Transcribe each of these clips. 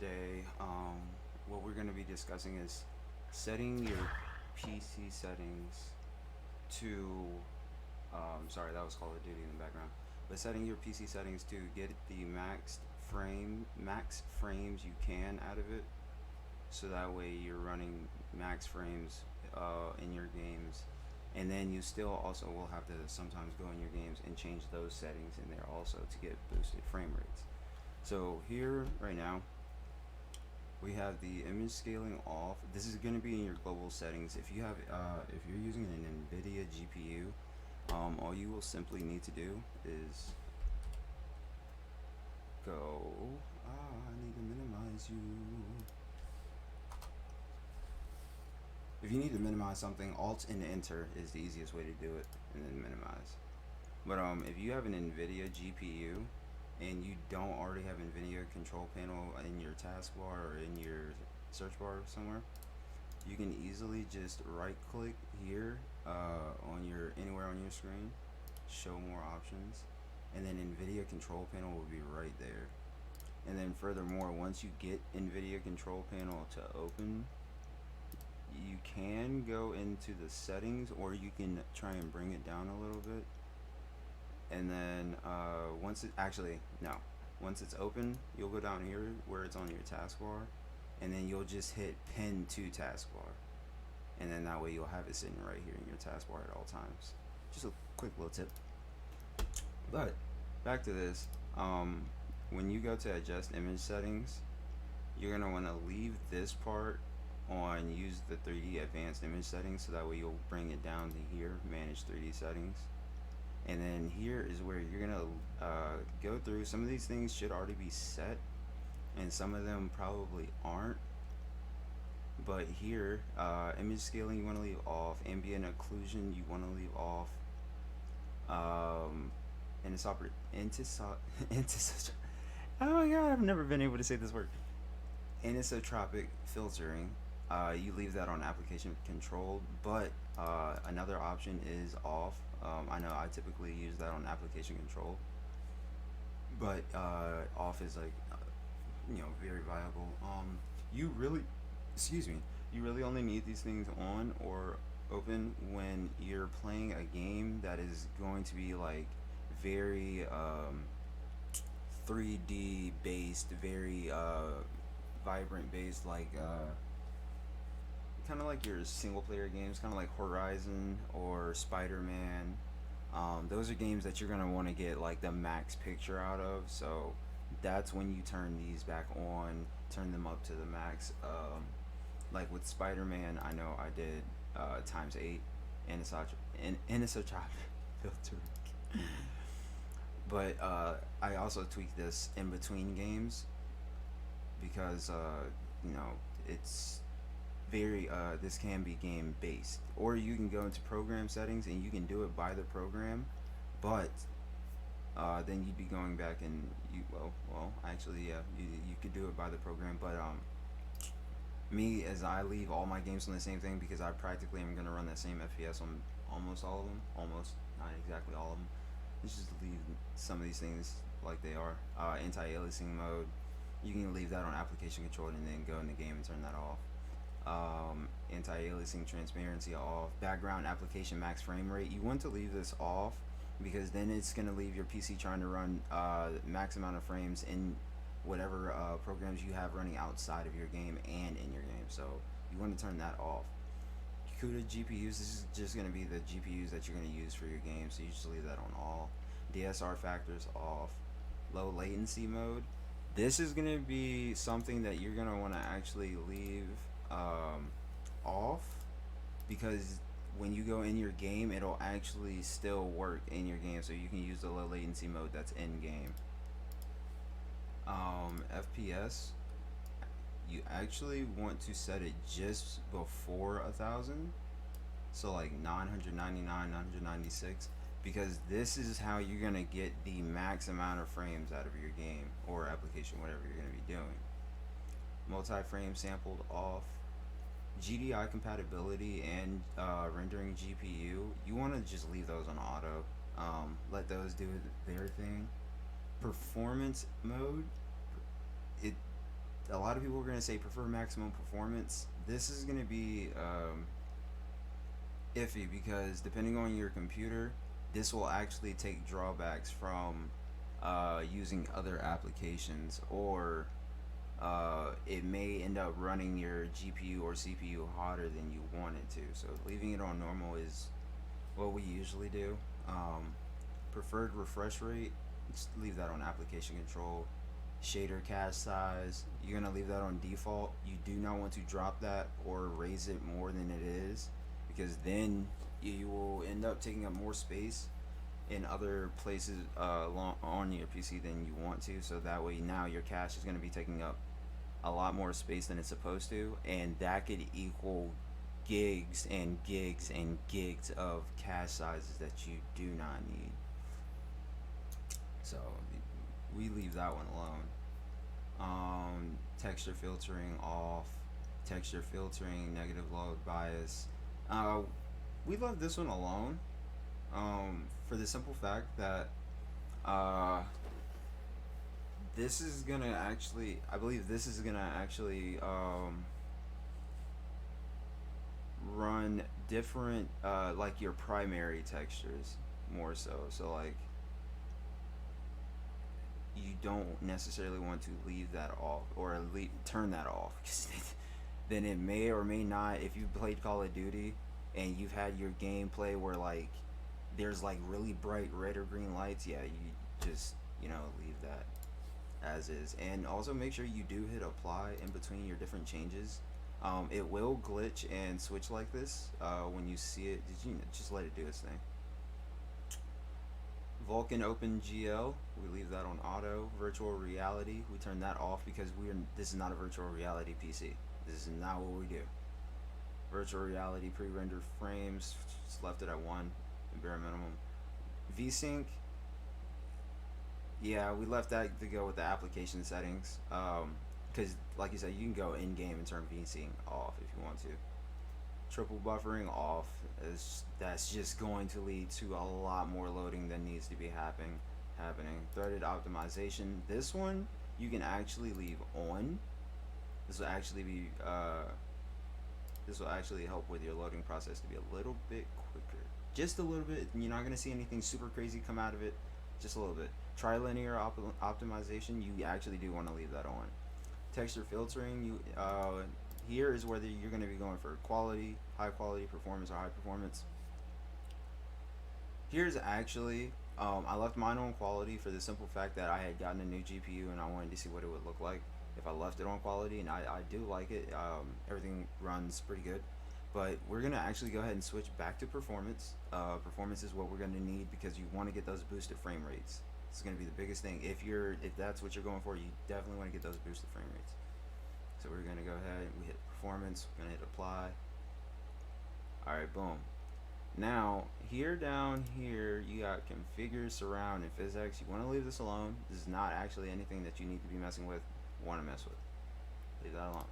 today, what we're going to be discussing is setting your PC settings to, sorry, that was Call of Duty in the background, but setting your PC settings to get the max frames you can out of it, so that way you're running max frames in your games, and then you still also will have to sometimes go in your games and change those settings in there also to get boosted frame rates. So here right now we have the image scaling off. This is going to be in your global settings. If you're using an NVIDIA GPU, all you will simply need to do is go. I need to minimize you. If you need to minimize something, Alt and Enter is the easiest way to do it, and then minimize. But if you have an NVIDIA GPU and you don't already have NVIDIA control panel in your taskbar or in your search bar somewhere, you can easily just right click here on your anywhere on your screen, show more options, and then NVIDIA control panel will be right there. And then furthermore, once you get NVIDIA control panel to open, you can go into the settings, or you can try and bring it down a little bit. And then once it's open, you'll go down here where it's on your taskbar, and then you'll just hit pin to taskbar, and then that way you'll have it sitting right here in your taskbar at all times. Just a quick little tip. But back to this. When you go to adjust image settings, you're gonna want to leave this part on use the 3D advanced image settings, so that way you'll bring it down to here, manage 3D settings. And then here is where you're gonna go through. Some of these things should already be set, and some of them probably aren't. But here, image scaling you want to leave off, ambient occlusion you want to leave off, anisotropic, oh my god, I've never been able to say this word. Anisotropic filtering, you leave that on application control, but another option is off. I know I typically use that on application control, but off is like, very viable. You really, excuse me, you really only need these things on or open when you're playing a game that is going to be like very 3D based, very vibrant based, like kind of like your single player games, kind of like Horizon or Spider-Man. Those are games that you're gonna want to get like the max picture out of. So that's when you turn these back on, turn them up to the max. Like with Spider-Man, I know I did times 8 anisotropic filter. But I also tweak this in between games because it's very this can be game based, or you can go into program settings and you can do it by the program, but then you'd be going back and actually, yeah, you could do it by the program, but me, as I leave all my games on the same thing because I practically am going to run that same FPS on almost all of them, almost, not exactly all of them. Let's just leave some of these things like they are. Anti-aliasing mode, you can leave that on application control and then go in the game and turn that off. Anti-aliasing transparency off. Background application max frame rate, you want to leave this off because then it's going to leave your PC trying to run max amount of frames in whatever programs you have running outside of your game and in your game. So you want to turn that off. CUDA GPUs, this is just going to be the GPUs that you're going to use for your game, so you just leave that on all. DSR factors off. Low latency mode, this is going to be something that you're going to want to actually leave off, because when you go in your game, it'll actually still work in your game, so you can use the low latency mode that's in game. FPS, you actually want to set it just before 1,000, so like 999, 996, because this is how you're gonna get the max amount of frames out of your game or application, whatever you're gonna be doing. Multi-frame sampled off. GDI compatibility and rendering GPU, you want to just leave those on auto. Let those do their thing. Performance mode, it a lot of people are going to say prefer maximum performance. This is going to be iffy because depending on your computer, this will actually take drawbacks from using other applications, or it may end up running your GPU or CPU hotter than you want it to. So leaving it on normal is what we usually do. Preferred refresh rate, just leave that on application control. Shader cache size, you're gonna leave that on default. You do not want to drop that or raise it more than it is, because then you will end up taking up more space in other places on your PC than you want to. So that way now your cache is going to be taking up a lot more space than it's supposed to, and that could equal gigs and gigs and gigs of cache sizes that you do not need. So we leave that one alone. Texture filtering off. Texture filtering, negative log bias. We left this one alone, for the simple fact that this is gonna actually, I believe this is gonna actually run different, like your primary textures more so. So like you don't necessarily want to leave that off or turn that off, because then it may or may not, if you played Call of Duty and you've had your gameplay where like there's like really bright red or green lights, yeah, you just, leave that as is. And also make sure you do hit apply in between your different changes. It will glitch and switch like this when you see it. Just let it do its thing. Vulkan OpenGL, we leave that on auto. Virtual reality, we turn that off because this is not a virtual reality PC. This is not what we do. Virtual reality pre-rendered frames, just left it at 1, bare minimum. VSync, yeah, we left that to go with the application settings. Because, like you said, you can go in game and turn VSync off if you want to. Triple buffering off, that's just going to lead to a lot more loading than needs to be happening. Threaded optimization, this one you can actually leave on. This will actually be this will actually help with your loading process to be a little bit quicker, just a little bit. You're not going to see anything super crazy come out of it, just a little bit. Trilinear optimization, you actually do want to leave that on. Texture filtering, you here is whether you're going to be going for quality, high quality, performance, or high performance. Here's actually, I left mine on quality for the simple fact that I had gotten a new GPU and I wanted to see what it would look like if I left it on quality, and I do like it. Everything runs pretty good. But we're going to actually go ahead and switch back to performance. Performance is what we're going to need because you want to get those boosted frame rates. It's going to be the biggest thing. If that's what you're going for, you definitely want to get those boosted frame rates. So we're going to go ahead and we hit performance. We're going to hit apply. Alright, boom. Now, down here, you got configure, surround, and physics. You want to leave this alone. This is not actually anything that you need to be messing with, want to mess with. Leave that alone.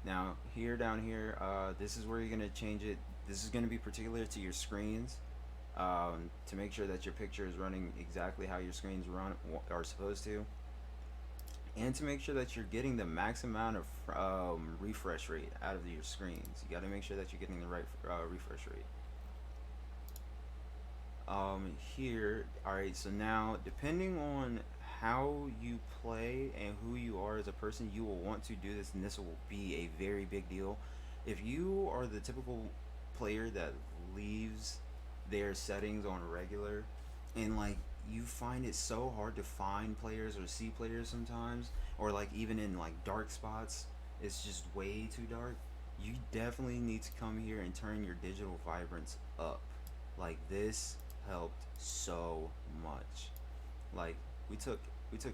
Now, down here, this is where you're going to change it. This is going to be particular to your screens, to make sure that your picture is running exactly how your screens are supposed to, and to make sure that you're getting the max amount of refresh rate out of your screens. You got to make sure that you're getting the right refresh rate. Alright, so now depending on how you play and who you are as a person, you will want to do this, and this will be a very big deal. If you are the typical player that leaves their settings on regular, and like you find it so hard to find players or see players sometimes, or like even in like dark spots, it's just way too dark, you definitely need to come here and turn your digital vibrance up. Like this helped so much. Like we took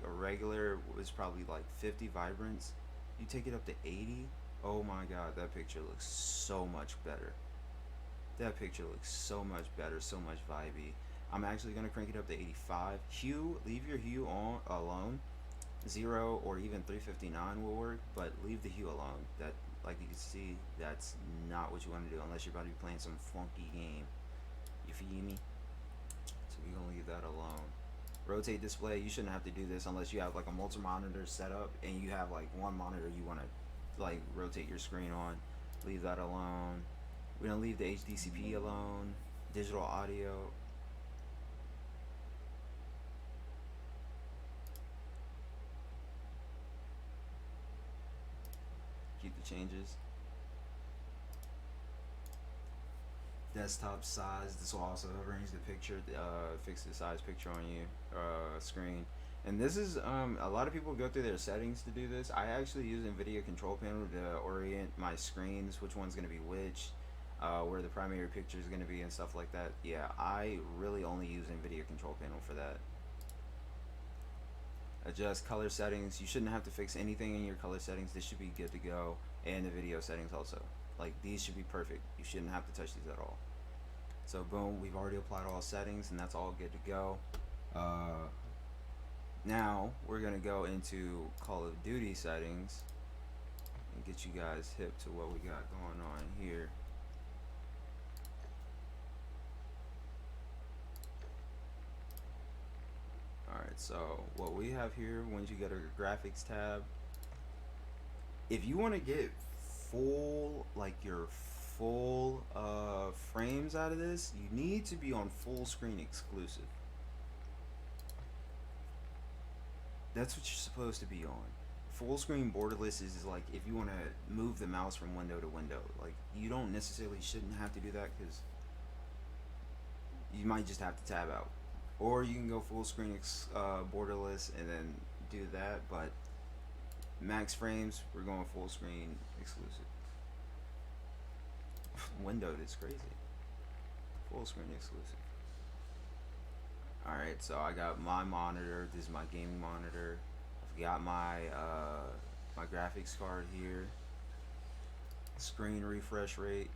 a regular, was probably like 50 vibrance, you take it up to 80, oh my god, that picture looks so much better. That picture looks so much better, so much vibey. I'm actually going to crank it up to 85. Hue, leave your hue on alone. 0 or even 359 will work, but leave the hue alone. That, like you can see, that's not what you want to do unless you're about to be playing some funky game. You feel me? So we're going to leave that alone. Rotate display, you shouldn't have to do this unless you have like a multi-monitor setup and you have like one monitor you want to like rotate your screen on. Leave that alone. We're gonna leave the HDCP alone. Digital audio. Keep the changes. Desktop size. This will also arrange the picture, fix the size picture on you screen. And this is a lot of people go through their settings to do this. I actually use NVIDIA Control Panel to orient my screens, which one's going to be which, where the primary picture is going to be, and stuff like that. Yeah, I really only use NVIDIA Control Panel for that. Adjust color settings. You shouldn't have to fix anything in your color settings. This should be good to go, and the video settings also. Like, these should be perfect. You shouldn't have to touch these at all. So boom, we've already applied all settings, and that's all good to go. Now we're gonna go into Call of Duty settings and get you guys hip to what we got going on here. Alright, so what we have here, once you go to your graphics tab, if you want to get full, like your full frames out of this, you need to be on full screen exclusive. That's what you're supposed to be on. Full screen borderless is like if you want to move the mouse from window to window. Like, you don't necessarily shouldn't have to do that because you might just have to tab out. Or you can go full screen borderless and then do that, but max frames, we're going full screen exclusive. Windowed is crazy. Full screen exclusive. Alright, so I got my monitor. This is my gaming monitor. I've got my my graphics card here. Screen refresh rate.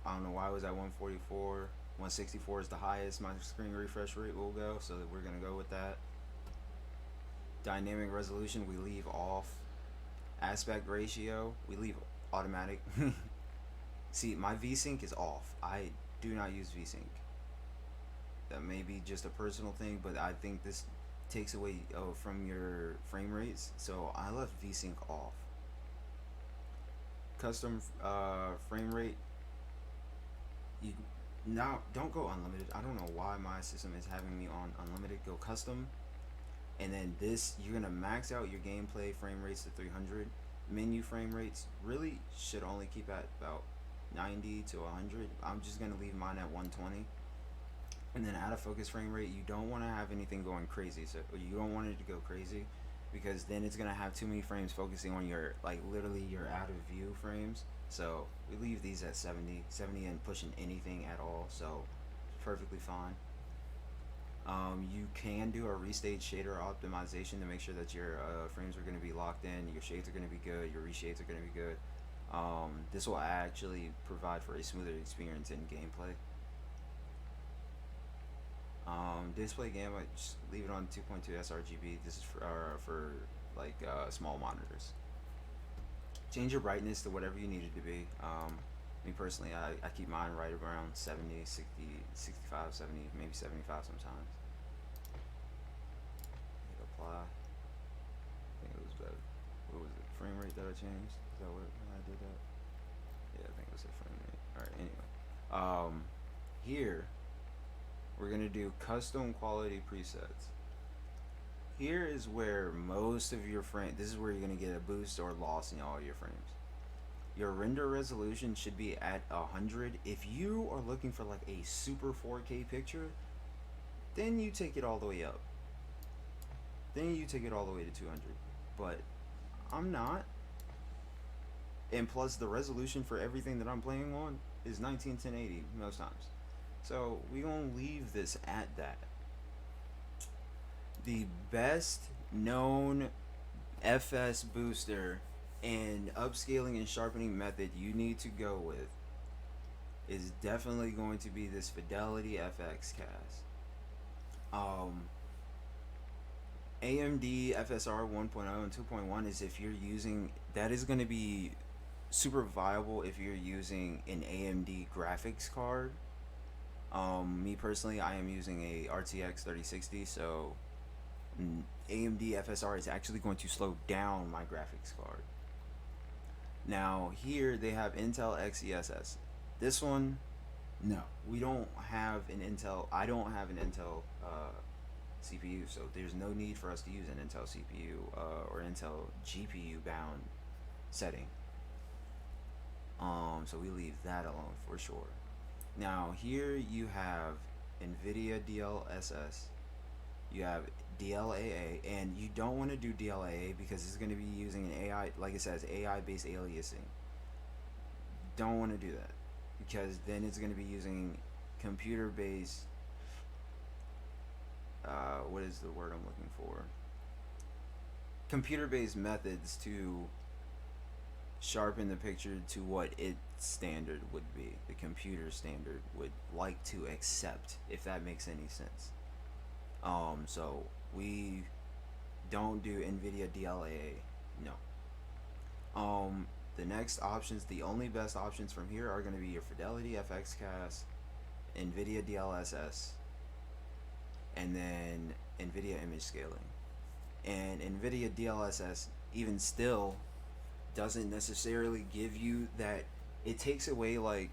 I don't know why it was at 144. 164 is the highest my screen refresh rate will go, so we're gonna go with that. Dynamic resolution we leave off. Aspect ratio we leave automatic. See, my VSync is off. I do not use VSync. That may be just a personal thing, but I think this takes away from your frame rates, so I left VSync off. Custom frame rate, you now don't go unlimited. I don't know why my system is having me on unlimited. Go custom, and then this, you're gonna max out your gameplay frame rates to 300. Menu frame rates really should only keep at about 90 to 100. I'm just gonna leave mine at 120. And then out of focus frame rate, you don't want to have anything going crazy. So you don't want it to go crazy, because then it's gonna have too many frames focusing on your, like, literally your out of view frames. So we leave these at 70 and pushing anything at all, so perfectly fine. You can do a restage shader optimization to make sure that your frames are going to be locked in, your shades are going to be good, your reshades are going to be good. This will actually provide for a smoother experience in gameplay. Display gamma, just leave it on 2.2 sRGB. This is for like small monitors. Change your brightness to whatever you need it to be. Me personally, I keep mine right around 70, 60, 65, 70, maybe 75 sometimes. Hit apply. I think it was better. What was it? Frame rate that I changed? Is that what when I did that? Yeah, I think it was a frame rate. Alright, anyway. Here, we're going to do custom quality presets. Here is where most of your frame, this is where you're going to get a boost or loss in all your frames. Your render resolution should be at 100. If you are looking for like a super 4K picture, then you take it all the way up. Then you take it all the way to 200. But I'm not. And plus the resolution for everything that I'm playing on is 191080 most times. So we gonna leave this at that. The best known FS booster and upscaling and sharpening method you need to go with is definitely going to be this Fidelity FX cast. AMD FSR 1.0 and 2.1 is if you're using, that is going to be super viable if you're using an AMD graphics card. Me personally, I am using a RTX 3060, so AMD FSR is actually going to slow down my graphics card. Now here they have Intel XeSS. This one, no, we don't have an Intel. I don't have an Intel CPU, so there's no need for us to use an Intel CPU or Intel GPU bound setting. So we leave that alone for sure. Now here you have NVIDIA DLSS, you have DLAA, and you don't want to do DLAA because it's going to be using an AI, like it says, AI based aliasing. Don't want to do that because then it's going to be using computer based, what is the word I'm looking for? Computer based methods to sharpen the picture to what its standard would be, the computer standard would like to accept, if that makes any sense. So we don't do NVIDIA DLAA, no. The next options, the only best options from here are going to be your Fidelity FX Cast, NVIDIA DLSS, and then NVIDIA image scaling. And NVIDIA DLSS, even still, doesn't necessarily give you that. It takes away like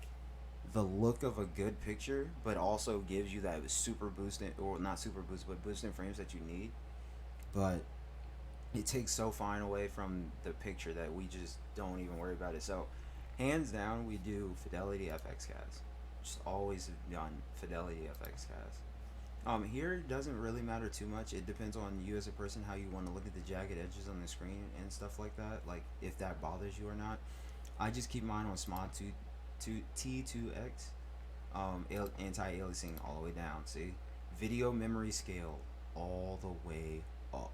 the look of a good picture, but also gives you that super boosting, or not super boost, but boosting frames that you need. But it takes so fine away from the picture that we just don't even worry about it. So hands down, we do Fidelity FX Cast. Just always have done Fidelity FX Cast. Here it doesn't really matter too much. It depends on you as a person, how you want to look at the jagged edges on the screen and stuff like that. Like if that bothers you or not. I just keep mine on SMOD T2X, anti-aliasing all the way down. See, video memory scale all the way up.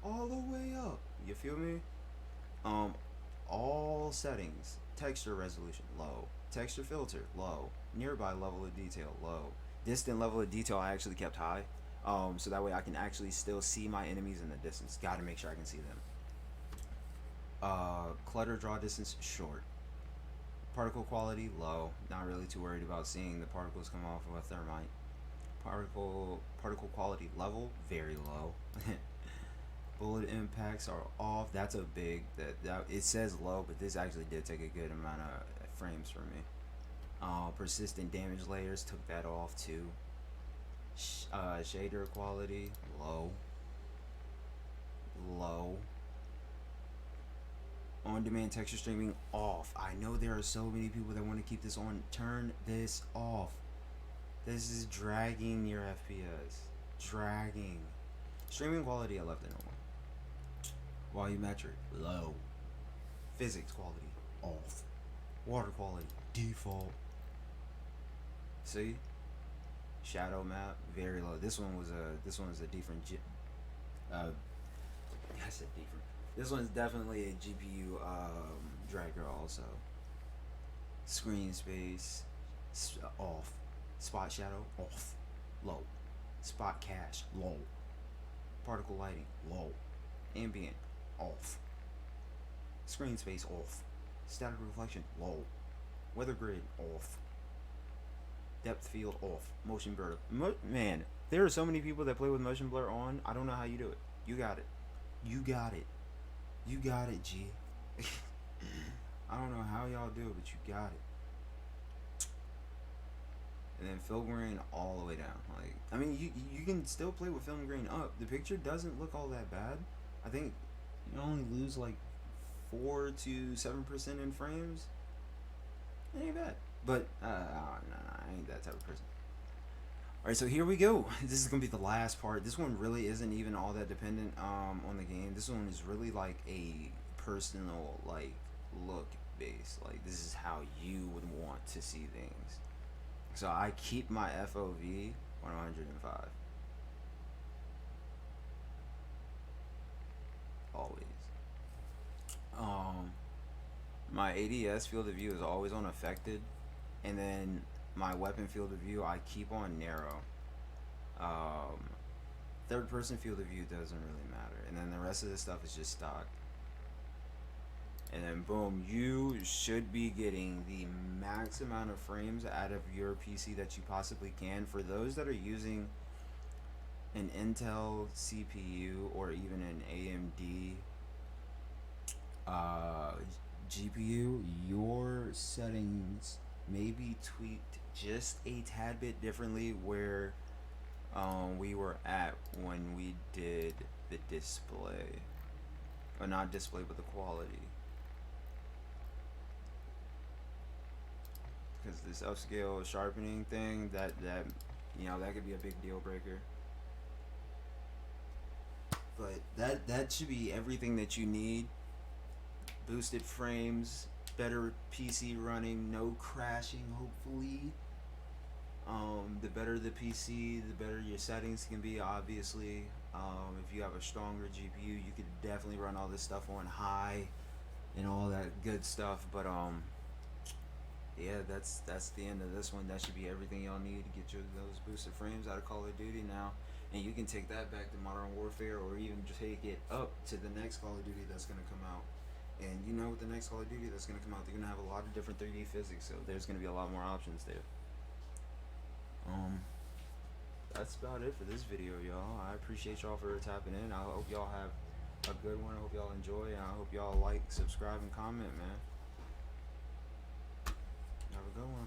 All the way up. You feel me? All settings. Texture resolution low. Texture filter low. Nearby level of detail low. Distant level of detail I actually kept high, so that way I can actually still see my enemies in the distance. Gotta make sure I can see them. Clutter draw distance short. Particle quality low. Not really too worried about seeing the particles come off of a thermite. Particle quality level very low. Bullet impacts are off. That's a big that it says low, but this actually did take a good amount of frames for me. Persistent damage layers took that off too. Shader quality low. On-demand texture streaming off. I know there are so many people that want to keep this on. Turn this off. This is dragging your FPS. Dragging. Streaming quality I left it on. Volumetric low. Physics quality off. Water quality default. See, shadow map very low. This one was a different. I said different. This one's definitely a GPU dragger also. Screen space off. Spot shadow off. Low. Spot cache low. Particle lighting low. Ambient off. Screen space off. Static reflection low. Weather grid off. Depth field off. Motion blur. Man, there are so many people that play with motion blur on. I don't know how you do it. You got it. You got it. You got it, G. I don't know how y'all do it, but you got it. And then film grain all the way down. Like, I mean, you can still play with film grain up. The picture doesn't look all that bad. I think you only lose like 4 to 7% in frames. It ain't bad. But no, I ain't that type of person. Alright, so here we go. This is gonna be the last part. This one really isn't even all that dependent on the game. This one is really like a personal like look based. Like this is how you would want to see things. So I keep my FOV 105. Always. My ADS field of view is always on affected, and then my weapon field of view I keep on narrow. Third person field of view doesn't really matter, and then the rest of the stuff is just stock. and then boom, you should be getting the max amount of frames out of your PC that you possibly can. For those that are using an Intel CPU or even an AMD uh, GPU, your settings may be tweaked just a tad bit differently where we were at when we did the display, or not display, but the quality. Because this upscale sharpening thing, that that could be a big deal breaker. But that should be everything that you need. Boosted frames, better PC running, no crashing, hopefully. The better the PC, the better your settings can be, obviously. If you have a stronger GPU, you could definitely run all this stuff on high and all that good stuff. But yeah, that's the end of this one. That should be everything y'all need to get those boosted frames out of Call of Duty now. And you can take that back to Modern Warfare, or even just take it up to the next Call of Duty that's gonna come out. And you know, with the next Call of Duty that's gonna come out, they're gonna have a lot of different 3D physics, so there's gonna be a lot more options there. That's about it for this video, y'all. I appreciate y'all for tapping in. I hope y'all have a good one. I hope y'all enjoy, and I hope y'all like, subscribe, and comment, man. Have a good one.